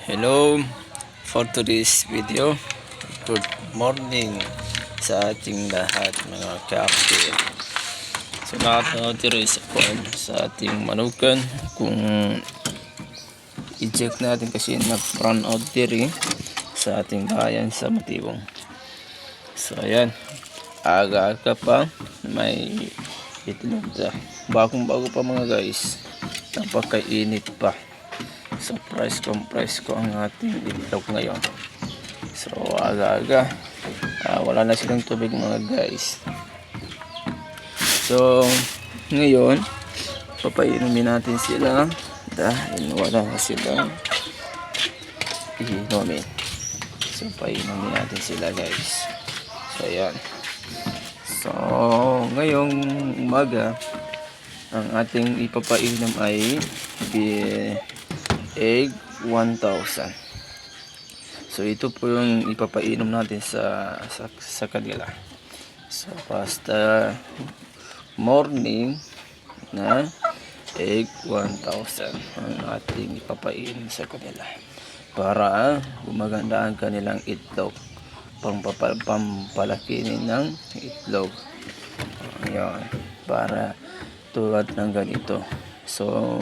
Hello for today's video. Good morning sa ating lahat mga kapatid. So nakatautorized ako sa ating manukan kung i-check natin kasi nag-run out diri sa ating bayan sa Matibong. So ayan, aga-aga pa may itlog na. Bagong-bago pa mga guys. Napakainit pa. Surprise ko ang ating itlog ngayon. So aga-aga wala na silang tubig mga guys. So ngayon papainumin natin sila dahil wala na silang iinumin. So painumin natin sila guys. So ayan. So ngayong umaga ang ating ipapainom ay egg 1,000. So ito po yung ipapainom natin sa kanila. So basta morning na egg 1,000 ang ating ipapainom sa kanila para gumaganda ang kanilang itlog, pampalaki ng itlog. Ayan, para tulad ng ganito. So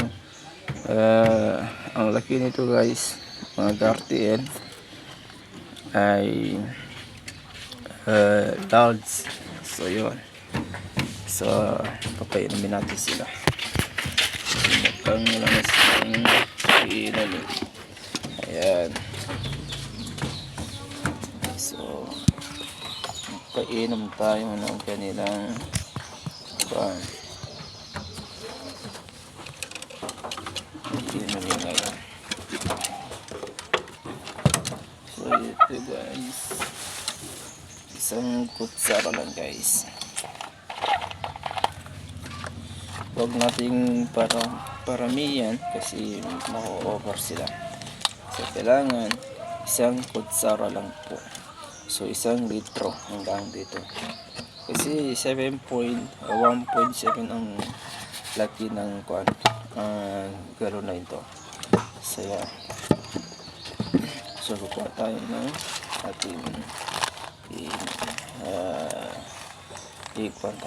ang laki nito guys mga RTL ay large. So yun, so papainumin natin sila. Mukhang lang silang iinumin. Ayan, so painom tayo ng kanilang pan. Inumin ngayon. So ito guys, isang kutsara lang guys. Huwag nating paramihan kasi ma-over sila. So kailangan isang kutsara lang po. So 1 litro hanggang dito. Kasi 1.7 ang laki ng galon na ito. So yan. So kukuha tayo ng ating egg 1,000.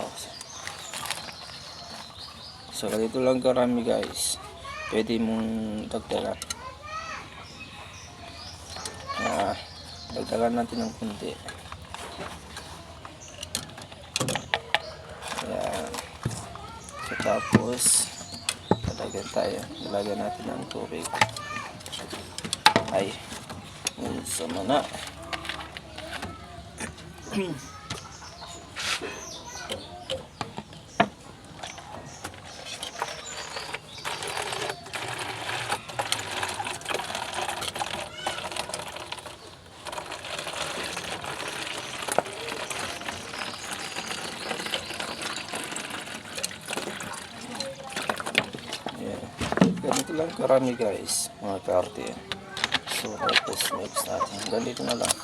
So ganito lang karami guys. Pwede mong dagdagan. Dagdagan natin ng kunti. Ayan. So tapos lalagyan natin ng tubig. Ay, sama na. Ganito lang karami guys mga karte. So tapos mix natin. Ganito na lang.